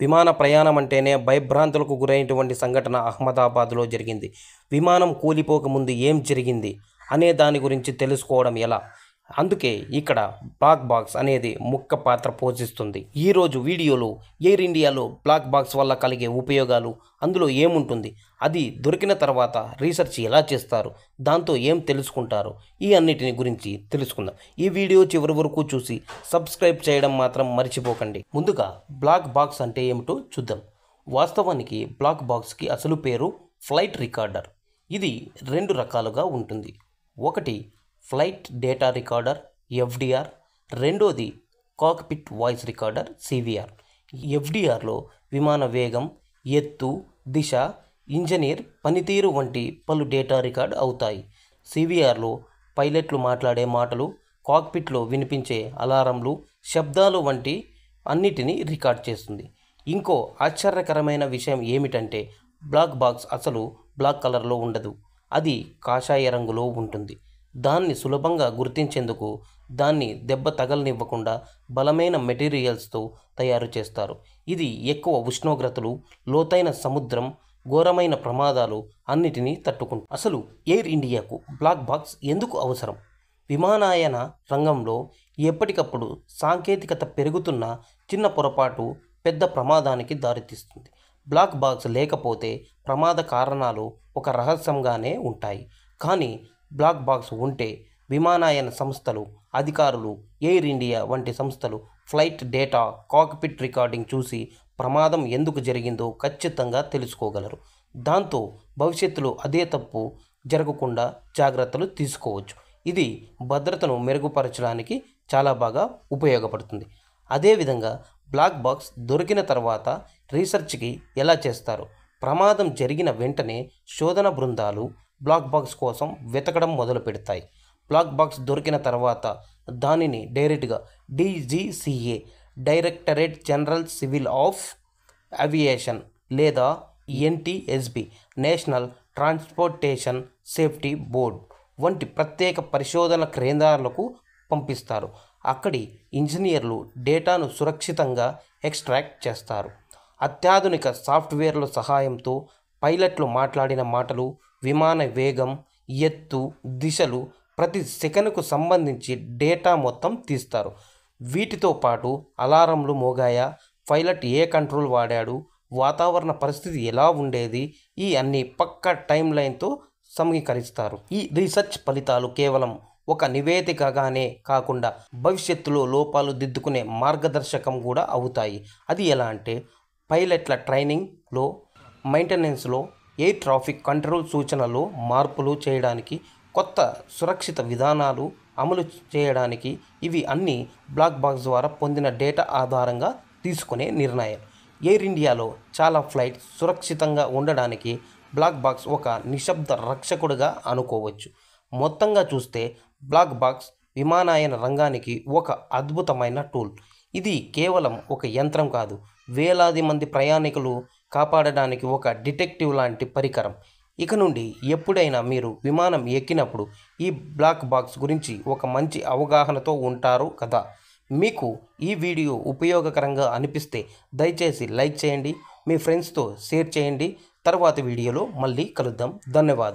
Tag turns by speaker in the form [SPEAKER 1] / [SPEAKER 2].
[SPEAKER 1] విమాన ప్రయాణం అంటేనే భయభ్రాంతులకు గురైనటువంటి సంఘటన అహ్మదాబాద్లో జరిగింది. విమానం కూలిపోకముందు ఏం జరిగింది అనే దాని గురించి తెలుసుకోవడం ఎలా? అందుకే ఇక్కడ బ్లాక్ బాక్స్ అనేది ముఖ్య పాత్ర పోషిస్తుంది. ఈరోజు వీడియోలో ఎయిర్ ఇండియాలో బ్లాక్ బాక్స్ వల్ల కలిగే ఉపయోగాలు, అందులో ఏముంటుంది, అది దొరికిన తర్వాత రీసెర్చ్ ఎలా చేస్తారు, దాంతో ఏం తెలుసుకుంటారు, ఈ అన్నిటిని గురించి తెలుసుకుందాం. ఈ వీడియో చివరి వరకు చూసి సబ్స్క్రైబ్ చేయడం మాత్రం మర్చిపోకండి. ముందుగా బ్లాక్ బాక్స్ అంటే ఏమిటో చూద్దాం. వాస్తవానికి బ్లాక్ బాక్స్కి అసలు పేరు ఫ్లైట్ రికార్డర్. ఇది రెండు రకాలుగా ఉంటుంది. ఒకటి ఫ్లైట్ డేటా రికార్డర్ ఎఫ్డిఆర్, రెండోది కాక్పిట్ వాయిస్ రికార్డర్ సివిఆర్. ఎఫ్డిఆర్లో విమాన వేగం, ఎత్తు, దిశ, ఇంజనీర్ పనితీరు వంటి పలు డేటా రికార్డ్ అవుతాయి. సివిఆర్లో పైలట్లు మాట్లాడే మాటలు, కాక్పిట్లో వినిపించే అలారంలు, శబ్దాలు వంటి అన్నిటినీ రికార్డ్ చేస్తుంది. ఇంకో ఆశ్చర్యకరమైన విషయం ఏమిటంటే బ్లాక్ బాక్స్ అసలు బ్లాక్ కలర్లో ఉండదు, అది కాషాయ రంగులో ఉంటుంది. దాన్ని సులభంగా గుర్తించేందుకు దాన్ని దెబ్బ తగలనివ్వకుండా బలమైన మెటీరియల్స్తో తయారు చేస్తారు. ఇది ఎక్కువ ఉష్ణోగ్రతలు, లోతైన సముద్రం, ఘోరమైన ప్రమాదాలు అన్నిటినీ తట్టుకుంటుంది. అసలు ఎయిర్ ఇండియాకు బ్లాక్ బాక్స్ ఎందుకు అవసరం? విమానయాన రంగంలో ఎప్పటికప్పుడు సాంకేతికత పెరుగుతున్న చిన్న పొరపాటు పెద్ద ప్రమాదానికి దారితీస్తుంది. బ్లాక్ బాక్స్ లేకపోతే ప్రమాద కారణాలు ఒక రహస్యంగానే ఉంటాయి. కానీ బ్లాక్ బాక్స్ ఉంటే విమానయాన సంస్థలు, అధికారులు, ఎయిర్ ఇండియా వంటి సంస్థలు ఫ్లైట్ డేటా, కాక్పిట్ రికార్డింగ్ చూసి ప్రమాదం ఎందుకు జరిగిందో ఖచ్చితంగా తెలుసుకోగలరు. దాంతో భవిష్యత్తులో అదే తప్పు జరగకుండా జాగ్రత్తలు తీసుకోవచ్చు. ఇది భద్రతను మెరుగుపరచడానికి చాలా బాగా ఉపయోగపడుతుంది. అదేవిధంగా బ్లాక్ బాక్స్ దొరికిన తర్వాత రీసెర్చ్కి ఎలా చేస్తారు? ప్రమాదం జరిగిన వెంటనే శోధన బృందాలు బ్లాక్ బాక్స్ కోసం వెతకడం మొదలు పెడతాయి. బ్లాక్ బాక్స్ దొరికిన తర్వాత దానిని డైరెక్ట్గా DGCA, directorate general civil of aviation లేదా NTSB, national transportation safety board వంటి ప్రత్యేక పరిశోధన కేంద్రాలకు పంపిస్తారు. అక్కడి ఇంజనీర్లు డేటాను సురక్షితంగా ఎక్స్ట్రాక్ట్ చేస్తారు. అత్యాధునిక సాఫ్ట్వేర్ల సహాయంతో పైలట్లు మాట్లాడిన మాటలు, విమాన వేగం, ఎత్తు, దిశలు, ప్రతి సెకనుకు సంబంధించి డేటా మొత్తం తీస్తారు. వీటితో పాటు అలారంలు మోగాయా, పైలట్ ఏ కంట్రోల్ వాడాడు, వాతావరణ పరిస్థితి ఎలా ఉండేది, ఈ అన్ని పక్కా టైం లైన్తో సమీకరిస్తారు. ఈ రీసెర్చ్ ఫలితాలు కేవలం ఒక నివేదికగానే కాకుండా భవిష్యత్తులో లోపాలు దిద్దుకునే మార్గదర్శకం కూడా అవుతాయి. అది ఎలా అంటే పైలట్ల ట్రైనింగ్లో, మెయింటెనెన్స్లో, ఎయిర్ ట్రాఫిక్ కంట్రోల్ సూచనలో మార్పులు చేయడానికి, కొత్త సురక్షిత విధానాలు అమలు చేయడానికి ఇవి అన్నీ బ్లాక్ బాక్స్ ద్వారా పొందిన డేటా ఆధారంగా తీసుకునే నిర్ణయాలు. ఎయిర్ ఇండియాలో చాలా ఫ్లైట్స్ సురక్షితంగా ఉండడానికి బ్లాక్ బాక్స్ ఒక నిశ్శబ్ద రక్షకుడిగా అనుకోవచ్చు. మొత్తంగా చూస్తే బ్లాక్ బాక్స్ విమానయాన రంగానికి ఒక అద్భుతమైన టూల్. ఇది కేవలం ఒక యంత్రం కాదు, వేలాది మంది ప్రయాణికులు కాపాడడానికి ఒక డిటెక్టివ్ లాంటి పరికరం. ఇక నుండి ఎప్పుడైనా మీరు విమానం ఎక్కినప్పుడు ఈ బ్లాక్ బాక్స్ గురించి ఒక మంచి అవగాహనతో ఉంటారు కదా. మీకు ఈ వీడియో ఉపయోగకరంగా అనిపిస్తే దయచేసి లైక్ చేయండి, మీ ఫ్రెండ్స్తో షేర్ చేయండి. తర్వాతి వీడియోలో మళ్ళీ కలుద్దాం. ధన్యవాదాలు.